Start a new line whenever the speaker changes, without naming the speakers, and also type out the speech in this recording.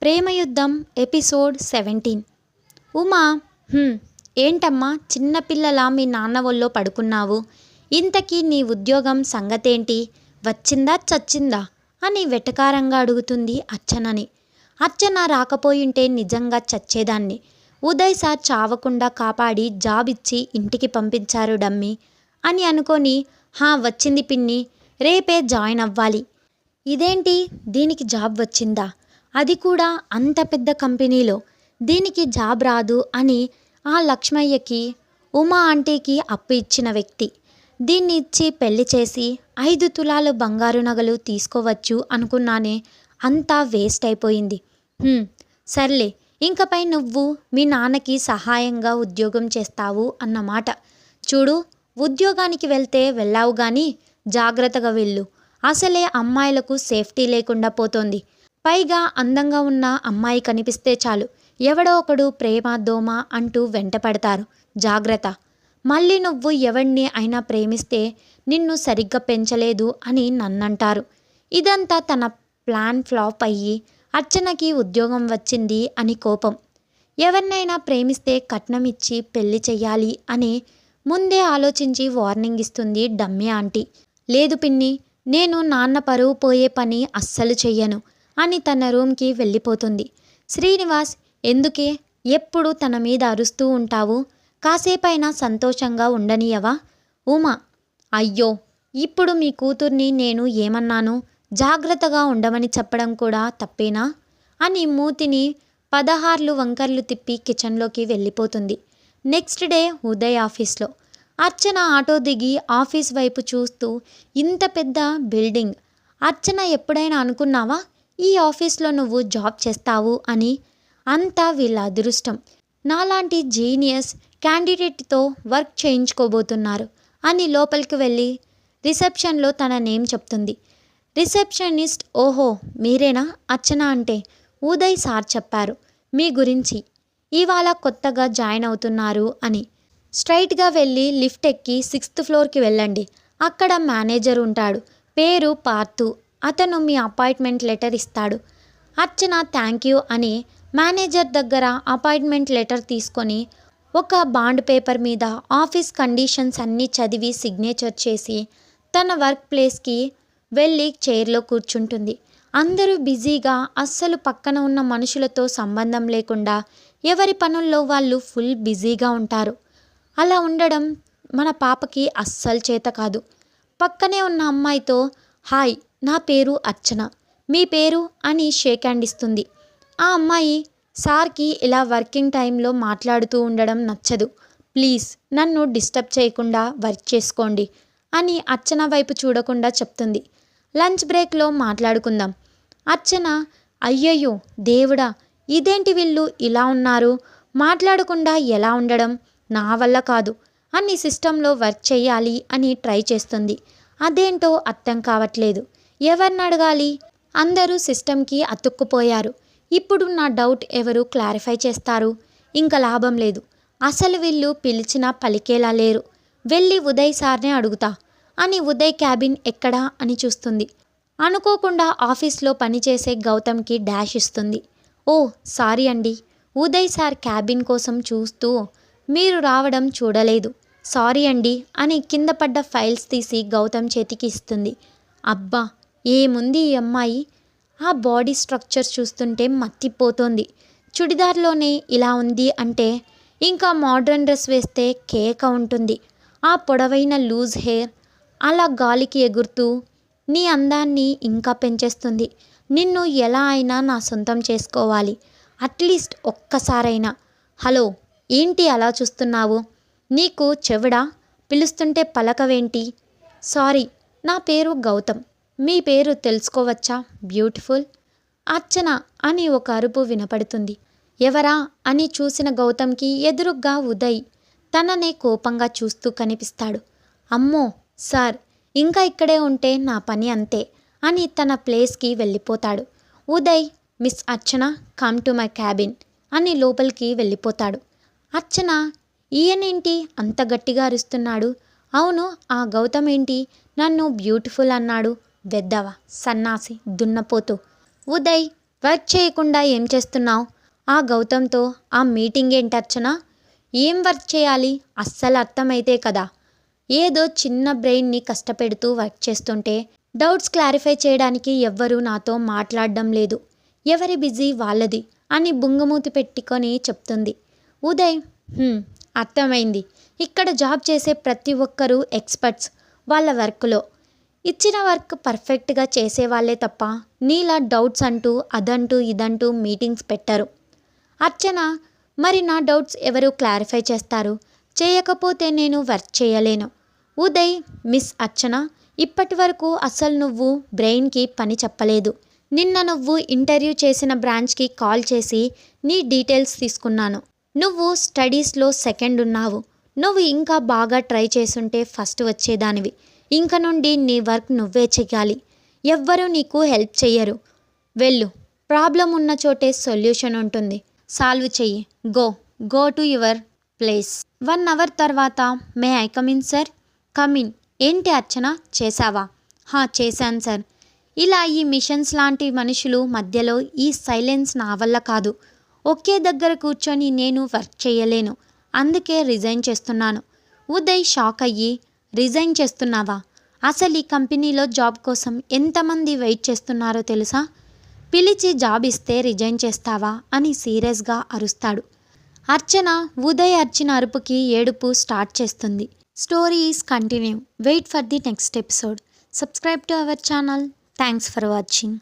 ప్రేమయుద్ధం episode 17. Uma, ఏంటమ్మా చిన్నపిల్లలా మీ నాన్న ఒళ్ళో పడుకున్నావు? ఇంతకీ నీ ఉద్యోగం సంగతేంటి? వచ్చిందా చచ్చిందా అని వెటకారంగా అడుగుతుంది అర్చనని. అర్చన రాకపోయింటే నిజంగా చచ్చేదాన్ని. ఉదయ్ సార్ చావకుండా కాపాడి జాబ్ ఇచ్చి ఇంటికి పంపించారు డమ్మి అని అనుకొని, వచ్చింది పిన్ని, రేపే జాయిన్ అవ్వాలి. ఇదేంటి, దీనికి జాబ్ వచ్చిందా? అది కూడా అంత పెద్ద కంపెనీలో. దీనికి జాబ్ రాదు అని ఆ లక్ష్మయ్యకి, ఉమా ఆంటీకి అప్పు ఇచ్చిన వ్యక్తి. దీన్ని ఇచ్చి పెళ్లి చేసి 5 తులాలు బంగారు నగలు తీసుకోవచ్చు అనుకున్నానే, అంతా వేస్ట్ అయిపోయింది. సర్లే, ఇంకపై నువ్వు మీ నాన్నకి సహాయంగా ఉద్యోగం చేస్తావు అన్నమాట. చూడు, ఉద్యోగానికి వెళ్తే వెళ్ళావు కానీ జాగ్రత్తగా వెళ్ళు. అసలే అమ్మాయిలకు సేఫ్టీ లేకుండా పోతోంది. పైగా అందంగా ఉన్న అమ్మాయి కనిపిస్తే చాలు ఎవడో ఒకడు ప్రేమ దోమ అంటూ వెంట పడతారు. జాగ్రత్త. మళ్ళీ నువ్వు ఎవడిని అయినా ప్రేమిస్తే నిన్ను సరిగ్గా పెంచలేదు అని నన్నంటారు. ఇదంతా తన ప్లాన్ ఫ్లాప్ అయ్యి అర్చనకి ఉద్యోగం వచ్చింది అని కోపం. ఎవరినైనా ప్రేమిస్తే కట్నం ఇచ్చి పెళ్లి చెయ్యాలి అని ముందే ఆలోచించి వార్నింగ్ ఇస్తుంది డమ్మి ఆంటీ. లేదు పిన్ని, నేను నాన్న పరువు పోయే పని అస్సలు చెయ్యను అని తన రూమ్కి వెళ్ళిపోతుంది. శ్రీనివాస్, ఎందుకే ఎప్పుడు తన మీద అరుస్తూ ఉంటావు? కాసేపైనా సంతోషంగా ఉండనియవా? ఉమా, అయ్యో, ఇప్పుడు మీ కూతుర్ని నేను ఏమన్నాను? జాగ్రత్తగా ఉండమని చెప్పడం కూడా తప్పేనా అని మూతిని 16 వంకర్లు తిప్పి కిచెన్లోకి వెళ్ళిపోతుంది. నెక్స్ట్ డే ఉదయ్ ఆఫీస్లో. అర్చన ఆటో దిగి ఆఫీస్ వైపు చూస్తూ, ఇంత పెద్ద బిల్డింగ్. అర్చన, ఎప్పుడైనా అనుకున్నావా ఈ ఆఫీస్లో నువ్వు జాబ్ చేస్తావు అని? అంతా వీళ్ళ అదృష్టం. నాలాంటి జీనియస్ క్యాండిడేట్తో వర్క్ చేయించుకోబోతున్నారు అని లోపలికి వెళ్ళి రిసెప్షన్లో తన నేమ్ చెప్తుంది. రిసెప్షనిస్ట్, ఓహో మీరేనా అర్చన అంటే? ఉదయ్ సార్ చెప్పారు మీ గురించి, ఇవాళ కొత్తగా జాయిన్ అవుతున్నారు అని. స్ట్రైట్గా వెళ్ళి లిఫ్ట్ ఎక్కి 6th ఫ్లోర్కి వెళ్ళండి. అక్కడ మేనేజర్ ఉంటాడు, పేరు పార్థు. అతను మీ అపాయింట్మెంట్ లెటర్ ఇస్తాడు. అర్చన థ్యాంక్ యూ అని మేనేజర్ దగ్గర అపాయింట్మెంట్ లెటర్ తీసుకొని ఒక బాండ్ పేపర్ మీద ఆఫీస్ కండిషన్స్ అన్నీ చదివి సిగ్నేచర్ చేసి తన వర్క్ ప్లేస్కి వెళ్ళి చైర్లో కూర్చుంటుంది. అందరూ బిజీగా, అస్సలు పక్కన ఉన్న మనుషులతో సంబంధం లేకుండా ఎవరి పనుల్లో వాళ్ళు ఫుల్ బిజీగా ఉంటారు. అలా ఉండడం మన పాపకి అస్సలు చేత కాదు. పక్కనే ఉన్న అమ్మాయితో, హాయ్, నా పేరు అర్చన, మీ పేరు అని షేక్ హ్యాండ్ ఇస్తుంది. ఆ అమ్మాయి, సార్కి ఇలా వర్కింగ్ టైంలో మాట్లాడుతూ ఉండడం నచ్చదు, ప్లీజ్ నన్ను డిస్టర్బ్ చేయకుండా వర్క్ చేసుకోండి అని అర్చన వైపు చూడకుండా చెప్తుంది. లంచ్ బ్రేక్లో మాట్లాడుకుందాం. అర్చన, అయ్యయ్యో దేవుడా, ఇదేంటి వీళ్ళు ఇలా ఉన్నారు, మాట్లాడకుండా ఎలా ఉండడం నా వల్ల కాదు అని సిస్టంలో వర్క్ చేయాలి అని ట్రై చేస్తుంది. అదేంటో అర్థం కావట్లేదు, ఎవరిని అడగాలి? అందరూ సిస్టమ్కి అతుక్కుపోయారు. ఇప్పుడు నా డౌట్ ఎవరు క్లారిఫై చేస్తారు? ఇంకా లాభం లేదు. అసలు వీళ్ళు పిలిచినా పలికేలా లేరు. వెళ్ళి ఉదయ్ సార్నే అడుగుతా అని ఉదయ్ క్యాబిన్ ఎక్కడా అని చూస్తుంది. అనుకోకుండా ఆఫీస్లో పనిచేసే గౌతమ్కి డాష్ ఇస్తుంది. ఓ సారీ అండి. ఉదయ్ సార్ క్యాబిన్ కోసం చూస్తూ, మీరు రావడం చూడలేదు, సారీ అండి అని కింద పడ్డ ఫైల్స్ తీసి గౌతమ్ చేతికి ఇస్తుంది. అబ్బా, ఏముంది ఈ అమ్మాయి, ఆ బాడీ స్ట్రక్చర్ చూస్తుంటే మత్తిపోతోంది. చుడిదార్లోనే ఇలా ఉంది అంటే ఇంకా మోడ్రన్ డ్రెస్ వేస్తే కేక ఉంటుంది. ఆ పొడవైన లూజ్ హెయిర్ అలా గాలికి ఎగురుతూ నీ అందాన్ని ఇంకా పెంచేస్తుంది. నిన్ను ఎలా అయినా నా సొంతం చేసుకోవాలి, అట్లీస్ట్ ఒక్కసారైనా. హలో, ఏంటి అలా చూస్తున్నావు? నీకు చెవిడా? పిలుస్తుంటే పలకవేంటి? సారీ, నా పేరు గౌతమ్, మీ పేరు తెలుసుకోవచ్చా? బ్యూటిఫుల్ అర్చన అని ఒక అరుపు వినపడుతుంది. ఎవరా అని చూసిన గౌతమ్కి ఎదురుగ్గా ఉదయ్ తననే కోపంగా చూస్తూ కనిపిస్తాడు. అమ్మో సార్, ఇంకా ఇక్కడే ఉంటే నా పని అంతే అని తన ప్లేస్కి వెళ్ళిపోతాడు. Uday, miss Archana, come to my cabin అని లోపలికి వెళ్ళిపోతాడు. అర్చన, ఈయనేంటి అంత గట్టిగా అరుస్తున్నాడు? అవును, ఆ గౌతమ్ ఏంటి నన్ను బ్యూటిఫుల్ అన్నాడు? వెద్దవ, సన్నాసి, దున్నపోతు. ఉదయ్, వర్క్ చేయకుండా ఏం చేస్తున్నావు? ఆ గౌతమ్తో ఆ మీటింగ్ ఏంటి అర్చన? ఏం వర్క్ చేయాలి అస్సలు అర్థమైతే కదా. ఏదో చిన్న బ్రెయిన్ని కష్టపెడుతూ వర్క్ చేస్తుంటే డౌట్స్ క్లారిఫై చేయడానికి ఎవ్వరూ నాతో మాట్లాడడం లేదు. ఎవరి బిజీ వాళ్ళది అని బుంగమూతి పెట్టుకొని చెప్తుంది. ఉదయ్ అర్థమైంది. ఇక్కడ జాబ్ చేసే ప్రతి ఒక్కరూ ఎక్స్పర్ట్స్ వాళ్ళ వర్క్లో. ఇచ్చిన వర్క్ పర్ఫెక్ట్గా చేసేవాళ్లే తప్ప నీలా డౌట్స్ అంటూ అదంటూ ఇదంటూ మీటింగ్స్ పెట్టరు. అర్చన, మరి నా డౌట్స్ ఎవరు క్లారిఫై చేస్తారు? చేయకపోతే నేను వర్క్ చేయలేను. ఉదయ్, మిస్ అర్చన, ఇప్పటి వరకు అసలు నువ్వు బ్రెయిన్కి పని చెప్పలేదు. నిన్న నువ్వు ఇంటర్వ్యూ చేసిన బ్రాంచ్కి కాల్ చేసి నీ డీటెయిల్స్ తీసుకున్నాను. నువ్వు స్టడీస్లో సెకండ్ ఉన్నావు. నువ్వు ఇంకా బాగా ట్రై చేసుంటే ఫస్ట్ వచ్చేదానివి. ఇంక నుండి నీ వర్క్ నువ్వే చెయ్యాలి. ఎవ్వరూ నీకు హెల్ప్ చెయ్యరు. వెళ్ళు. ప్రాబ్లం ఉన్న చోటే సొల్యూషన్ ఉంటుంది. సాల్వ్ చెయ్యి. Go to your place. 1 hour తర్వాత may I come in sir? Come in. ఏంటి అర్చన, చేశావా? చేశాను సార్. ఇలా ఈ మిషన్స్ లాంటి మనుషులు మధ్యలో ఈ సైలెన్స్ నా వల్ల కాదు. ఒకే దగ్గర కూర్చొని నేను వర్క్ చేయలేను. అందుకే రిజైన్ చేస్తున్నాను. ఉదయ్ షాక్ అయ్యి, రిజైన్ చేస్తున్నావా? అసలు ఈ కంపెనీలో జాబ్ కోసం ఎంతమంది వెయిట్ చేస్తున్నారో తెలుసా? పిలిచి జాబ్ ఇస్తే రిజైన్ చేస్తావా అని సీరియస్గా అరుస్తాడు. అర్చన ఉదయ్ అర్చిన అరుపుకి ఏడుపు స్టార్ట్ చేస్తుంది. Story is continue. Wait for the next episode. Subscribe to our channel. Thanks for watching.